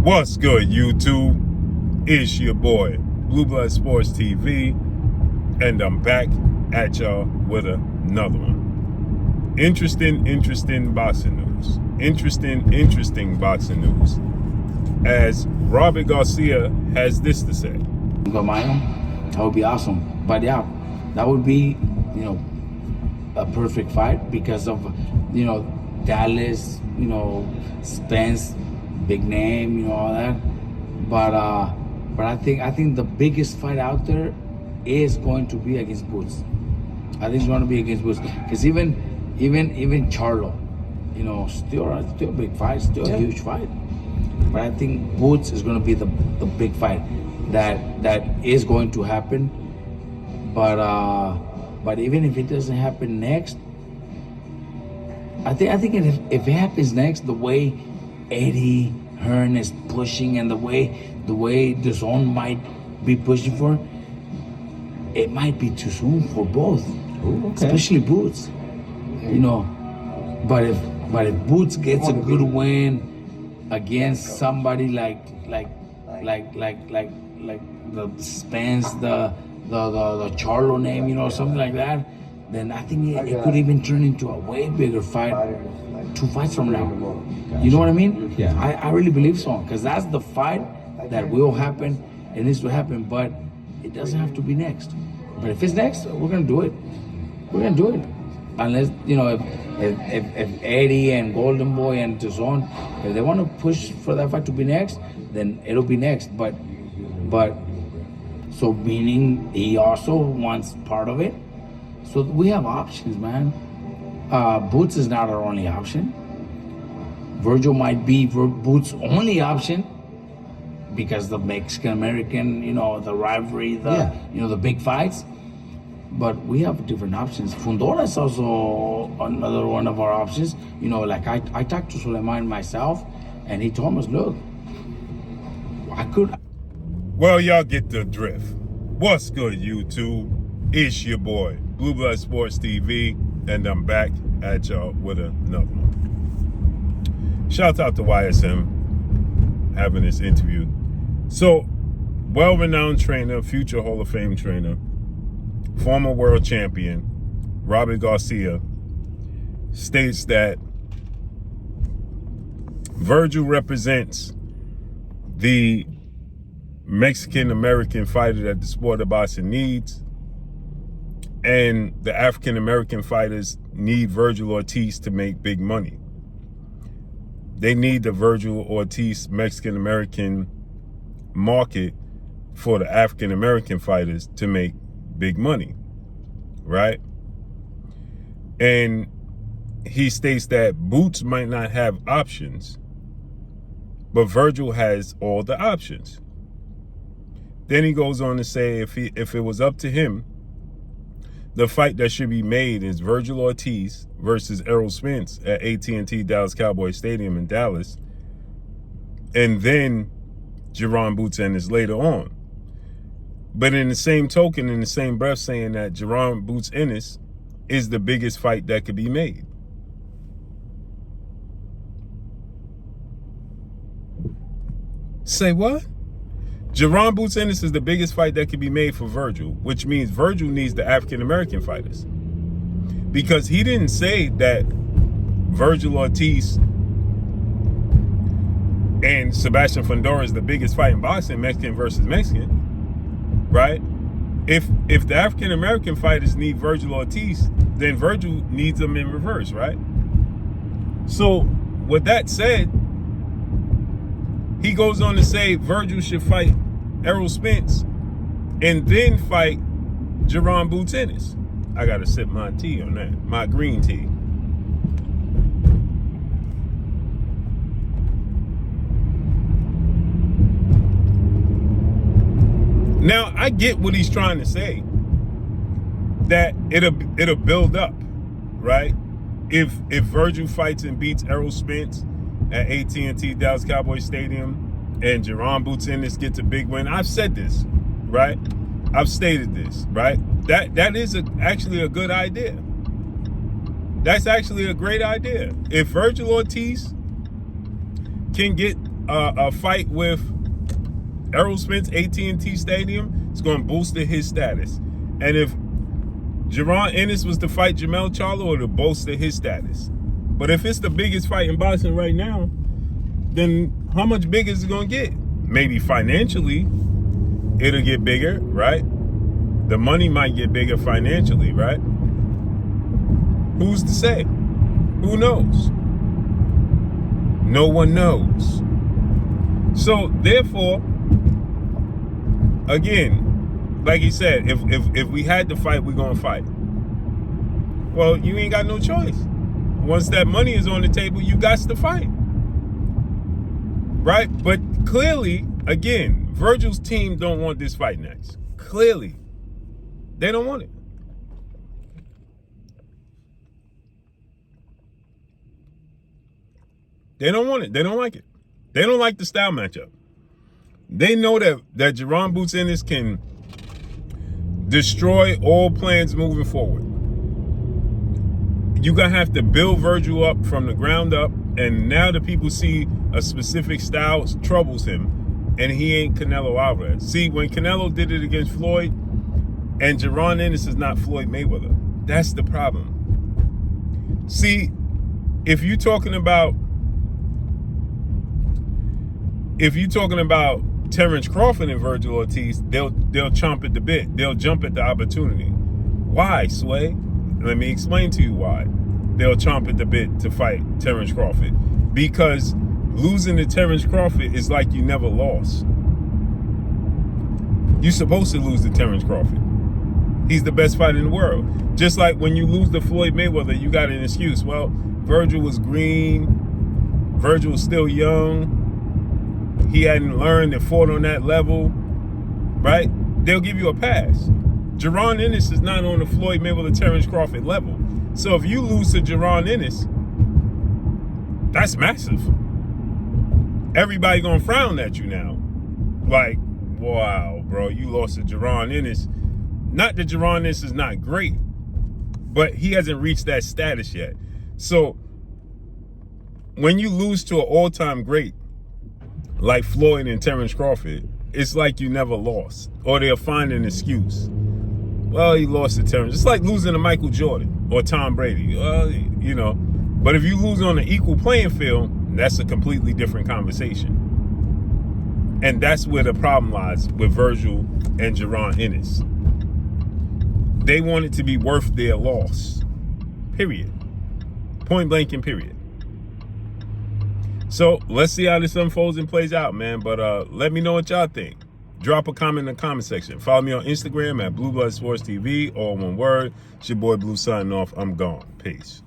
What's good, YouTube? It's your boy, Blue Blood Sports TV, and I'm back at y'all with another one. Interesting boxing news. Interesting boxing news. As Robert Garcia has this to say. That would be awesome. But yeah, that would be, a perfect fight because of, Dallas, Spence, big name, all that. But I think the biggest fight out there is going to be against Boots. I think it's going to be against Boots because even Charlo, still a big fight, still a huge fight. But I think Boots is going to be the big fight that is going to happen. But even if it doesn't happen next, I think if it happens next, the way Eddie Hearn is pushing and the way the zone might be pushing for, it might be too soon for both. Ooh, okay. Especially Boots. But if Boots gets a good win against somebody like the Spence, the Charlo name, something like that, then I think it could even turn into a way bigger fight 2 fights from now. You know what I mean? Yeah. I really believe so, because that's the fight that will happen. It needs to happen, but it doesn't have to be next. But if it's next, we're gonna do it. We're gonna do it, unless if Eddie and Golden Boy and DAZN, if they want to push for that fight to be next, then it'll be next. But so meaning he also wants part of it. So we have options, man. Boots is not our only option. Virgil might be Boots' only option because the Mexican-American, the rivalry, the big fights. But we have different options. Fundora is also another one of our options. Like I talked to Suleiman myself, and he told us, look, I could. Well, y'all get the drift. What's good, YouTube? It's your boy, Blue Blood Sports TV, and I'm back at y'all with another one. Shout out to YSM having this interview. So, well-renowned trainer, future Hall of Fame trainer, former world champion, Robert Garcia, states that Vergil represents the Mexican-American fighter that the sport of boxing needs, and the African-American fighters need Virgil Ortiz to make big money. They need the Virgil Ortiz Mexican-American market for the African-American fighters to make big money, right? And he states that Boots might not have options, but Virgil has all the options. Then he goes on to say if it was up to him, the fight that should be made is Virgil Ortiz versus Errol Spence at AT&T Dallas Cowboys Stadium in Dallas, and then Jerron Boots Ennis later on. But in the same token, in the same breath, saying that Jerron Boots Ennis is the biggest fight that could be made. Say what? Jerron Boots Ennis is the biggest fight that could be made for Virgil, which means Virgil needs the African-American fighters. Because he didn't say that Virgil Ortiz and Sebastian Fundora is the biggest fight in boxing, Mexican versus Mexican, right? If the African-American fighters need Virgil Ortiz, then Virgil needs them in reverse, right? So with that said, he goes on to say Virgil should fight Errol Spence and then fight Jerron Boots Ennis. I gotta sip my tea on that, my green tea. Now I get what he's trying to say. That it'll build up, right? If Virgil fights and beats Errol Spence at AT&T Dallas Cowboys Stadium and Jerron Boots Ennis gets a big win. I've said this, right? I've stated this, right? That is actually a good idea. That's actually a great idea. If Virgil Ortiz can get a fight with Errol Spence, AT&T Stadium, it's going to boost his status. And if Jaron Ennis was to fight Jamel Charlo, it'll bolster his status. But if it's the biggest fight in boxing right now, then how much bigger is it going to get? Maybe financially, it'll get bigger, right? The money might get bigger financially, right? Who's to say? Who knows? No one knows. So therefore, again, like he said, if we had to fight, we're gonna fight. Well, you ain't got no choice. Once that money is on the table, you got to fight. Right? But clearly, again, Virgil's team don't want this fight next. Clearly, they don't want it. They don't want it. They don't like it. They don't like the style matchup. They know that Jaron Boots Ennis can destroy all plans moving forward. You're going to have to build Vergil up from the ground up, and now the people see a specific style troubles him, and he ain't Canelo Alvarez. See, when Canelo did it against Floyd, and Jaron Ennis is not Floyd Mayweather. That's the problem. See, if you're talking about Terrence Crawford and Virgil Ortiz, they'll chomp at the bit. They'll jump at the opportunity. Why, Sway? Let me explain to you why. They'll chomp at the bit to fight Terrence Crawford. Because losing to Terrence Crawford is like you never lost. You're supposed to lose to Terrence Crawford. He's the best fighter in the world. Just like when you lose to Floyd Mayweather, you got an excuse. Well, Virgil was green. Virgil was still young. He hadn't learned and fought on that level, right? They'll give you a pass. Jaron Ennis is not on the Floyd Mayweather Terrence Crawford level. So if you lose to Jaron Ennis, that's massive. Everybody gonna frown at you now. Like, wow, bro, you lost to Jaron Ennis. Not that Jaron Ennis is not great, but he hasn't reached that status yet. So when you lose to an all-time great like Floyd and Terrence Crawford, it's like you never lost. Or they'll find an excuse. Well, he lost to Terrence. It's like losing to Michael Jordan or Tom Brady. You know. But if you lose on an equal playing field, that's a completely different conversation. And that's where the problem lies with Virgil and Jaron Ennis. They want it to be worth their loss. Period. Point blank and period. So let's see how this unfolds and plays out, man. But let me know what y'all think. Drop a comment in the comment section. Follow me on Instagram at Blue Blood Sports TV, all one word. It's your boy Blue signing off. I'm gone. Peace.